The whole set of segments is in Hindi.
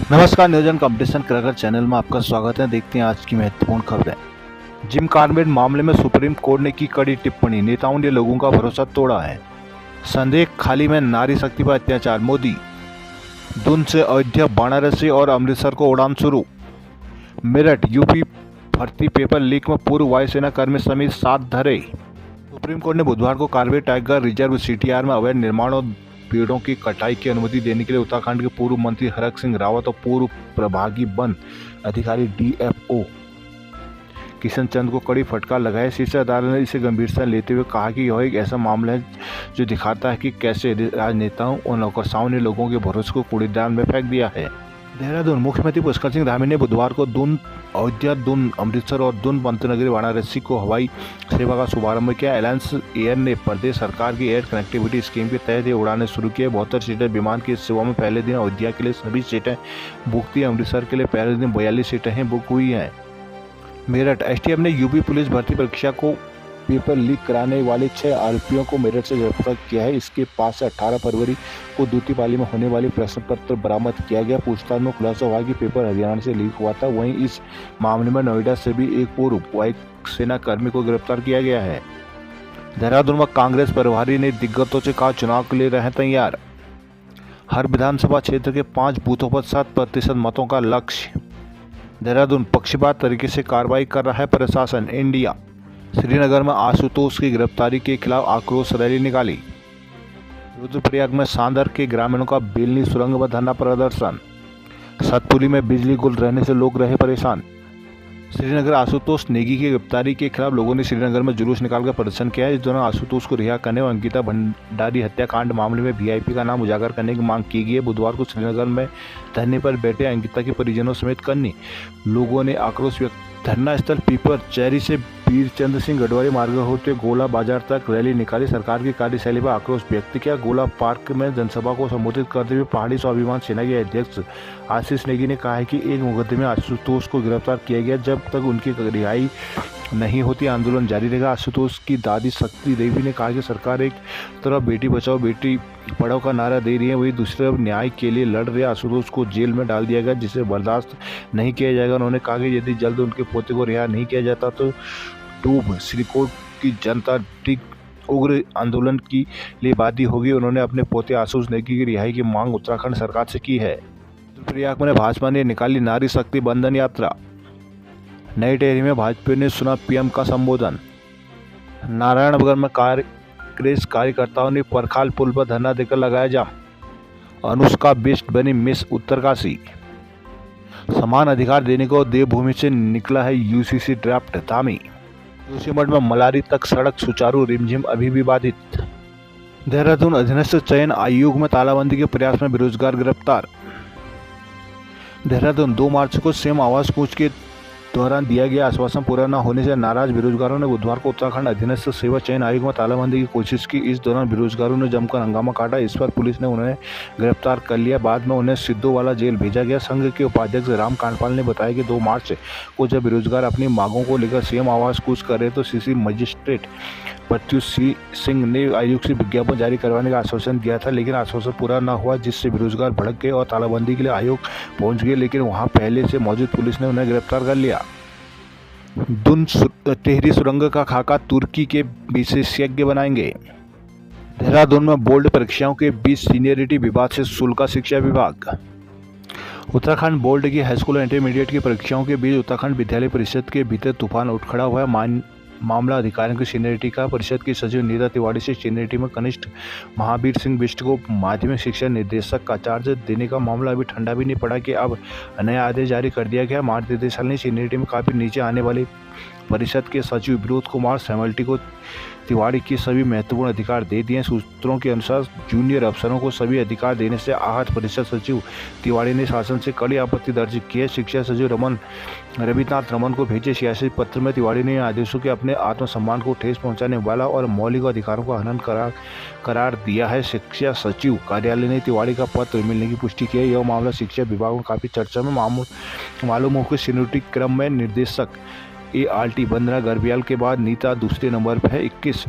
नमस्कार, नियोजन कंपटीशन क्रैकर चैनल में आपका स्वागत है। देखते हैं आज की महत्वपूर्ण खबरें। जिम कार्बेट मामले में सुप्रीम कोर्ट ने की कड़ी टिप्पणी, नेताओं ने लोगों का भरोसा तोड़ा है। संदेह खाली में नारी शक्ति पर अत्याचार, मोदी दून से अयोध्या, वाराणसी और अमृतसर को उड़ान शुरू। मेरठ यूपी भर्ती पेपर लीक में पूर्व वायुसेना कर्मी समेत 7 धरे। सुप्रीम कोर्ट ने बुधवार को कार्बेट टाइगर रिजर्व सीटीआर में अवैध निर्माण और पेड़ों की कटाई की अनुमति देने के लिए उत्तराखंड के पूर्व मंत्री हरक सिंह रावत और पूर्व प्रभागी वन अधिकारी डीएफओ किशन चंद को कड़ी फटकार लगाया। शीर्ष अदालत ने इसे गंभीरता लेते हुए कहा कि यह एक ऐसा मामला है जो दिखाता है कि कैसे राजनेताओं और नौकरशाहों ने लोगों के भरोसे को कूड़ेदान में फेंक दिया है। देहरादून मुख्यमंत्री पुष्कर सिंह धामी ने बुधवार को दून अयोध्या, दून अमृतसर और दून पंतनगरी वाराणसी को हवाई सेवा का शुभारंभ किया। अलायंस एयर ने प्रदेश सरकार की एयर कनेक्टिविटी स्कीम के तहत ये उड़ानें शुरू की। 72 सीटर विमान की इस सेवा में पहले दिन अयोध्या के लिए सभी सीटें बुक थी। अमृतसर के लिए पहले दिन 42 सीटें बुक हुई हैं। मेरठ एसटीएफ ने यूपी पुलिस भर्ती परीक्षा को पेपर लीक कराने वाले 6 आरोपियों को मेरठ से गिरफ्तार किया है। इसके पास से 18 फरवरी को दूसरी पाली में होने वाली प्रश्न पत्र बरामद किया गया। पूछताछ में खुलासा हुआ कि पेपर हरियाणा से लीक हुआ था। वहीं इस मामले में नोएडा से भी एक पूर्व वायुसेना कर्मी को गिरफ्तार किया गया है। देहरादून में कांग्रेस प्रभारी ने दिग्गजों से कहा, चुनाव के लिए रहें तैयार। हर विधानसभा क्षेत्र के 5 बूथों पर 7% मतों का लक्ष्य। देहरादून पक्षपात तरीके से कार्रवाई कर रहा है प्रशासन, इंडिया। श्रीनगर में आशुतोष की गिरफ्तारी के खिलाफ आक्रोश रैली निकाली। रुद्रप्रयाग में सांदर के ग्रामीणों का बेलनी सुरंग में धरना प्रदर्शन। सतपुली में बिजली गुल रहने से लोग रहे परेशान। श्रीनगर आशुतोष नेगी की गिरफ्तारी के खिलाफ लोगों ने श्रीनगर में जुलूस निकालकर प्रदर्शन किया। इस दौरान आशुतोष को रिहा करने और अंकिता भंडारी हत्याकांड मामले में वीआईपी का नाम उजागर करने की मांग की गई है। बुधवार को श्रीनगर में धरने पर बैठे अंकिता के परिजनों समेत कई लोगों ने आक्रोश व्यक्त। धरना स्थल पीपर चेरी से वीरचंद्र सिंह गढ़वाली मार्ग होते गोला बाजार तक रैली निकाली। सरकार की कार्यशैली पर आक्रोश व्यक्त किया। गोला पार्क में जनसभा को संबोधित करते हुए पहाड़ी स्वाभिमान सेना के अध्यक्ष आशीष नेगी ने कहा है कि एक मुकदमे में आशुतोष को गिरफ्तार किया गया। जब तक उनकी रिहाई नहीं होती आंदोलन जारी रहेगा। आशुतोष की दादी शक्ति देवी ने कहा कि सरकार एक तरफ बेटी बचाओ बेटी पढ़ाओ का नारा दे रही है, वही दूसरी तरफ न्याय के लिए लड़ रहे आशुतोष को जेल में डाल दिया गया, जिसे बर्दाश्त नहीं किया जाएगा। उन्होंने कहा कि यदि जल्द उनके पोते को रिहा नहीं किया जाता तो टूब श्रीकोट की जनता ठीक उग्र आंदोलन के लिए बाध्य होगी। उन्होंने अपने पोते आशुतोष नेगी की रिहाई की मांग उत्तराखंड सरकार से की है। रुद्रप्रयाग में भाजपा ने निकाली नारी शक्ति बंधन यात्रा। नई टेहरी में भाजपा ने सुना पीएम का संबोधन। नारायणनगर में कांग्रेस कार्यकर्ताओं ने परखाल पुल पर धरना देकर लगाया जाम। अनुष्का बिष्ट बनी मिस उत्तरकाशी। समान अधिकार देने को देवभूमि से निकला है यूसीसी ड्राफ्ट। धामी जोशीमठ में मलारी तक सड़क सुचारू, रिमझिम अभी भी बाधित। देहरादून अधीनस्थ चयन आयोग में तालाबंदी के प्रयास में बेरोजगार गिरफ्तार। देहरादून 2 मार्च को सीएम आवास कूच के दौरान दिया गया आश्वासन पूरा न होने से नाराज बेरोजगारों ने बुधवार को उत्तराखंड अधीनस्थ सेवा चयन आयोग में तालाबंदी की कोशिश की। इस दौरान बेरोजगारों ने जमकर हंगामा काटा। इस पर पुलिस ने उन्हें गिरफ्तार कर लिया। बाद में उन्हें सिद्धोवाला जेल भेजा गया। संघ के उपाध्यक्ष राम कांडपाल ने बताया कि 2 मार्च को जब बेरोजगार अपनी मांगों को लेकर सीएम आवास कूच कर रहे तो सीसी मजिस्ट्रेट प्रत्युष सिंह ने आयोग से विज्ञापन जारी करवाने का आश्वासन दिया था, लेकिन आश्वासन पूरा न हुआ, जिससे बेरोजगार भड़क गए और तालाबंदी के लिए आयोग पहुंच गए, लेकिन वहां पहले से मौजूद पुलिस ने उन्हें गिरफ्तार कर लिया। दून टेहरी सुरंग का खाका तुर्की के विशेषज्ञ बनाएंगे। देहरादून में बोर्ड परीक्षाओं के बीच सीनियरिटी विवाद से सुलगा शिक्षा विभाग। उत्तराखंड बोर्ड की हाईस्कूल और इंटरमीडिएट की परीक्षाओं के बीच उत्तराखंड विद्यालय परिषद के भीतर तूफान उठ खड़ा हुआ है। मामला अधिकारियों की सीनियरिटी का। परिषद की सचिव नीता तिवारी से सीनियरिटी में कनिष्ठ महावीर सिंह बिष्ट को माध्यमिक शिक्षा निदेशक का चार्ज देने का मामला अभी ठंडा भी नहीं पड़ा कि अब नया आदेश जारी कर दिया गया। मार्ग निदेशालय ने सीनियरिटी में काफ़ी नीचे आने वाले परिषद के सचिव विनोद कुमार सैमल्टी को तिवारी के सभी महत्वपूर्ण अधिकार दे दिए। सूत्रों के अनुसार जूनियर अफसरों को सभी अधिकार देने से आहत परिषद सचिव तिवारी ने शासन से कड़ी आपत्ति दर्ज की है। शिक्षा सचिव रविनाथ रमन को भेजे सियासी पत्र में तिवारी ने आदेशों के अपने आत्मसम्मान को ठेस पहुंचाने वाला और मौलिक अधिकारों का हनन करार दिया है। शिक्षा सचिव कार्यालय ने तिवारी का पत्र मिलने की पुष्टि की है। यह मामला शिक्षा विभाग में काफ़ी चर्चा में मालूम हो कि सीनियरिटी क्रम में निर्देशक ART वंदना गर्ब्याल के बाद नीता दूसरे नंबर पर है। 21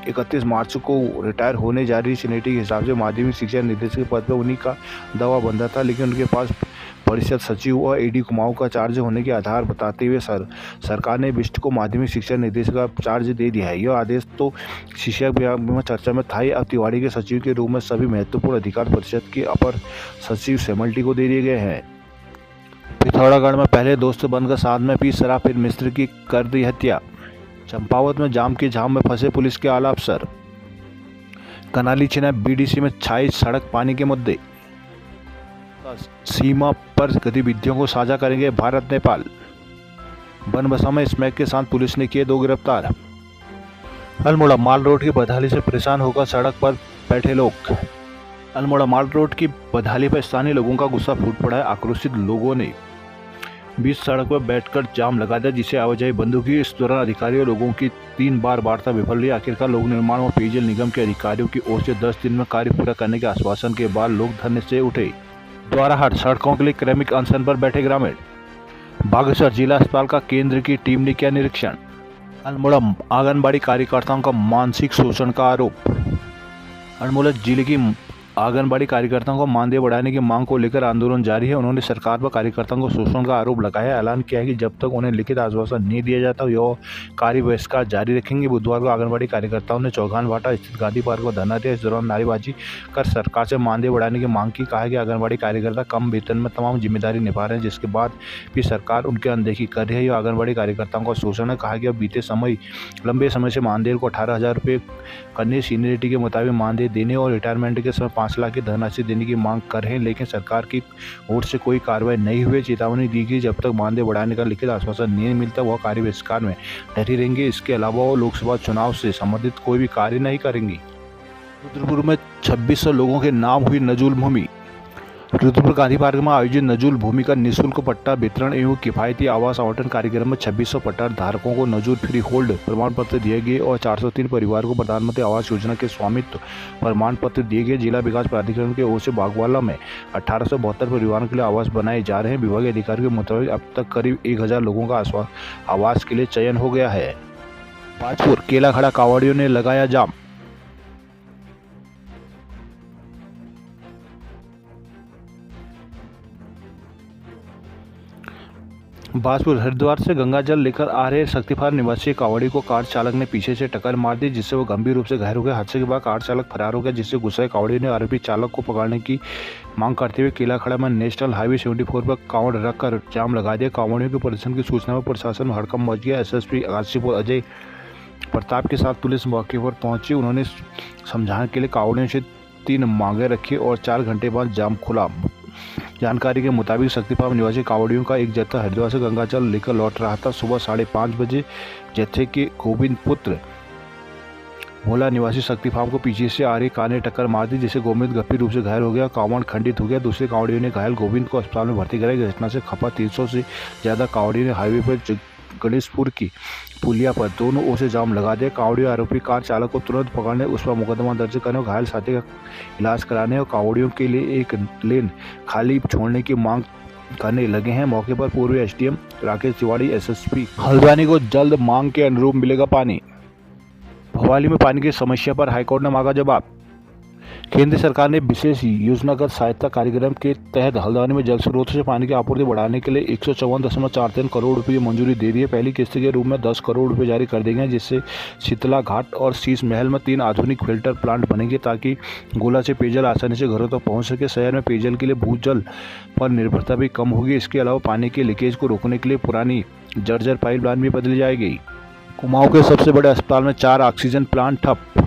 31 मार्च को रिटायर होने जा रही सीनेटी के हिसाब से माध्यमिक शिक्षा निदेशक के पद पर उन्हीं का दावा बनता था, लेकिन उनके पास परिषद सचिव और एडी कुमाऊं का चार्ज होने के आधार बताते हुए सरकार ने बिष्ट को माध्यमिक शिक्षा निदेशक का चार्ज दे दिया है। यह आदेश तो शिक्षा विभाग में चर्चा में था ही, अब तिवाड़ी के सचिव के रूप में सभी महत्वपूर्ण अधिकार परिषद के अपर सचिव सेमल्टी को दे दिए गए हैं। पिथौरागढ़ में पहले दोस्त बनकर साथ में पी शराब, फिर मिस्त्री की कर दी हत्या। चंपावत में जाम की झाम में फंसे पुलिस के आला अफसर। कनाली छिना बीडीसी में छाई सड़क पानी के मुद्दे। सीमा पर गतिविधियों को साझा करेंगे भारत नेपाल। बनबसा में स्मैक के साथ पुलिस ने किए 2 गिरफ्तार। अल्मोड़ा माल रोड की बदहाली से परेशान होकर सड़क पर बैठे लोग। अल्मोड़ा माल रोड की बदहाली पर स्थानीय लोगों का गुस्सा फूट पड़ा है। आक्रोशित लोगों ने बीच सड़क पर बैठकर जाम लगा दिया, जिससे आवाजाही बंद होगी। इस दौरान अधिकारियों लोगों की 3 बार वार्ता विफल रही। आखिरकार लोक निर्माण और पेयजल निगम के अधिकारियों की ओर से 10 दिन में कार्य पूरा करने के आश्वासन के बाद लोग धरने से उठे। द्वाराहाट सड़कों के लिए क्रमिक अनशन पर बैठे ग्रामीण। बागेश्वर जिला अस्पताल का केंद्र की टीम ने किया निरीक्षण। अल्मोड़ा आंगनबाड़ी कार्यकर्ताओं का मानसिक शोषण का आरोप। अल्मोड़ा जिले की आंगनबाड़ी कार्यकर्ताओं को मानदेय बढ़ाने की मांग को लेकर आंदोलन जारी है। उन्होंने सरकार पर कार्यकर्ताओं को शोषण का आरोप लगाया। ऐलान किया है कि जब तक उन्हें लिखित आश्वासन नहीं दिया जाता यह कार्य बहिष्कार जारी रखेंगे। बुधवार को आंगनबाड़ी कार्यकर्ताओं ने चौगान भाटा स्थित गांधी पार्क में धरना दिया। इस दौरान नारेबाजी कर सरकार से मानदेय बढ़ाने की मांग की। कहा कि आंगनबाड़ी कार्यकर्ता कम वेतन में तमाम जिम्मेदारी निभा रहे हैं, जिसके बाद भी सरकार उनकी अनदेखी कर रही है। यह आंगनबाड़ी कार्यकर्ताओं का शोषण है। कहा कि अब बीते लंबे समय से मानदेय को 18,000 रुपये करने, सीनियरिटी के मुताबिक मानदेय देने और रिटायरमेंट के समय 5 लाख की धनराशि देने की मांग कर रहे हैं, लेकिन सरकार की ओर से कोई कार्रवाई नहीं हुई। चेतावनी दी गई जब तक मानदेय बढ़ाने का लिखित आश्वासन नहीं मिलता वह कार्य बहिष्कार में डटी रहेंगे। इसके अलावा वो लोकसभा चुनाव से संबंधित कोई भी कार्य नहीं करेंगी। रुद्रपुर में 2600 लोगों के नाम हुई नजूल भूमि। रुद्रपुर गांधी पार्क में आयोजित नजूल भूमि का निःशुल्क पट्टा वितरण एवं किफायती आवास आवंटन कार्यक्रम में 2600 पट्टा धारकों को नजूल फ्री होल्ड प्रमाण पत्र दिए गए और 403 परिवारों को प्रधानमंत्री आवास योजना के स्वामित्व प्रमाण पत्र दिए गए। जिला विकास प्राधिकरण की ओर से बागवाला में 1872 परिवारों के लिए आवास बनाए जा रहे हैं। विभागीय अधिकारियों के मुताबिक अब तक करीब 1000 लोगों का आवास के लिए चयन हो गया है। बाजपुर केला खड़ा कांवड़ियों ने लगाया जाम। बाजपुर हरिद्वार से गंगा जल लेकर आ रहे शक्तिफार निवासी कांवड़ी को कार चालक ने पीछे से टक्कर मार दी, जिससे वो गंभीर रूप से घायल हो गया। हादसे के बाद कार चालक फरार हो गया, जिससे गुस्साए कांवड़ी ने आरोपी चालक को पकड़ने की मांग करते हुए केलाखड़ा में नेशनल हाईवे 74 पर कांवड़ रखकर जाम लगा दिया। कांवड़ियों के प्रदर्शन की सूचना पर प्रशासन में हड़कंप मच गया। एसएसपी गाजीपुर अजय प्रताप के साथ पुलिस मौके पर पहुंची। उन्होंने समझाने के लिए कांवड़ियों से 3 मांगे रखी और 4 घंटे बाद जाम खुला। जानकारी के मुताबिक शक्तिफार निवासी कांवड़ियों का एक जत्था हरिद्वार से गंगा जल लेकर लौट रहा था। सुबह 5:30 बजे जत्थे के गोविंद पुत्र भोला निवासी शक्तिफार को पीछे से आ रही कार ने टक्कर मार दी, जिससे गोविंद गंभीर रूप से घायल हो गया। कांवड़ खंडित हो गया। दूसरे कांवड़ियों ने घायल गोविंद को अस्पताल में भर्ती कराया। घटना से खपा 300 से ज्यादा कांवड़ियों ने हाईवे पर गणेशपुर की पुलिया पर दोनों ओर से जाम लगा दिया। कांवड़ियों आरोपी कार चालक को तुरंत पकड़ने, उस पर मुकदमा दर्ज करने और घायल साथी का इलाज कराने और कांवड़ियों के लिए एक लेन खाली छोड़ने की मांग करने लगे हैं। मौके पर पूर्व एसडीएम राकेश तिवाड़ी, एसएसपी हल्द्वानी को जल्द मांग के अनुरूप मिलेगा पानी। भवाली में पानी की समस्या पर हाईकोर्ट ने मांगा जवाब। केंद्र सरकार ने विशेष योजनागत सहायता कार्यक्रम के तहत हल्द्वानी में जल स्रोतों से पानी की आपूर्ति बढ़ाने के लिए 154.43 करोड़ रुपए की मंजूरी दे दी है। पहली किस्त के रूप में 10 करोड़ रुपए जारी कर दिए गए, जिससे शीतला घाट और शीश महल में 3 आधुनिक फिल्टर प्लांट बनेंगे, ताकि गोला से पेयजल आसानी से घरों तक पहुँच सके। शहर में पेयजल के लिए भूजल पर निर्भरता भी कम होगी। इसके अलावा पानी के लीकेज को रोकने के लिए पुरानी जर्जर पाइपलाइन भी बदली जाएगी। कुमाऊं के सबसे बड़े अस्पताल में 4 ऑक्सीजन प्लांट ठप।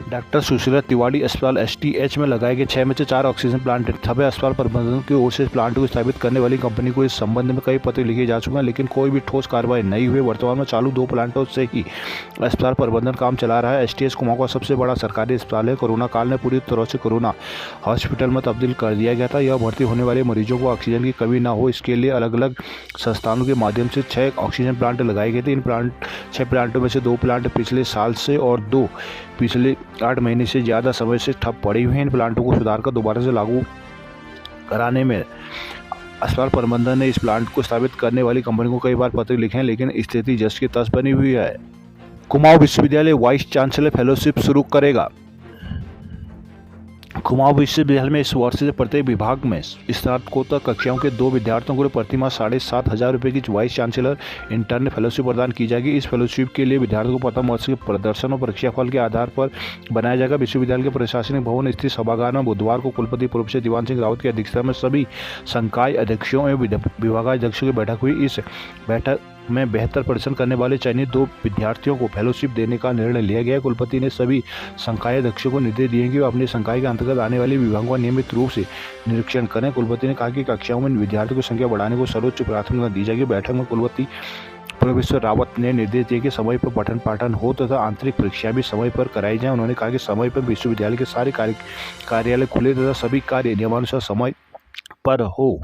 डॉक्टर सुशीला तिवाड़ी अस्पताल एसटीएच में लगाए गए 6 में से 4 ऑक्सीजन प्लांट ठप है। अस्पताल प्रबंधन की ओर से प्लांट को स्थापित करने वाली कंपनी को इस संबंध में कई पत्र लिखे जा चुके हैं, लेकिन कोई भी ठोस कार्रवाई नहीं हुई। वर्तमान में चालू 2 प्लांटों से ही अस्पताल प्रबंधन काम चला रहा है। एसटीएच कुमाऊं का सबसे बड़ा सरकारी अस्पताल है। कोरोना काल में पूरी तरह से कोरोना हॉस्पिटल में तब्दील कर दिया गया था। यह भर्ती होने वाले मरीजों को ऑक्सीजन की कमी न हो, इसके लिए अलग अलग संस्थानों के माध्यम से 6 ऑक्सीजन प्लांट लगाए गए थे। इन 6 प्लांटों में से 2 प्लांट पिछले साल से और 2 पिछले 8 महीने से ज़्यादा समय से ठप पड़ी हुई हैं। इन प्लांटों को सुधार कर दोबारा से लागू कराने में अस्पताल प्रबंधन ने इस प्लांट को स्थापित करने वाली कंपनी को कई बार पत्र लिखे हैं, लेकिन स्थिति जस की तस बनी हुई है। कुमाऊं विश्वविद्यालय वाइस चांसलर फेलोशिप शुरू करेगा। कुमाऊं विश्वविद्यालय में इस वर्ष से प्रत्येक विभाग में स्नातकोत्तर कक्षाओं के 2 विद्यार्थियों को प्रतिमाह 7,500 रुपये की वाइस चांसलर इंटर्न फेलोशिप प्रदान की जाएगी। इस फेलोशिप के लिए विद्यार्थियों को प्रथम वर्ष के प्रदर्शन और परीक्षाफल के आधार पर बनाया जाएगा। विश्वविद्यालय के प्रशासनिक भवन स्थित सभागार में बुधवार को कुलपति प्रोफेसर दीवान सिंह रावत की अध्यक्षता में सभी संकाय अध्यक्षों एवं विभागाध्यक्षों की बैठक हुई। इस बैठक में बेहतर प्रदर्शन करने वाले चयनित 2 विद्यार्थियों को फेलोशिप देने का निर्णय लिया गया। कुलपति ने सभी संकाय अध्यक्षों को निर्देश दिए कि वे अपने संकाय के अंतर्गत आने वाले विभागों का नियमित रूप से निरीक्षण करें। कुलपति ने कहा कि कक्षाओं में विद्यार्थियों की संख्या बढ़ाने को सर्वोच्च प्राथमिकता दी जाएगी। बैठक में कुलपति प्रोफेसर रावत ने निर्देश दिए कि समय पर पठन पाठन हो तथा आंतरिक परीक्षाएं भी समय पर कराई जाएं। उन्होंने कहा कि समय पर विश्वविद्यालय के सारे कार्यालय खुले तथा सभी कार्य नियमानुसार समय पर हो।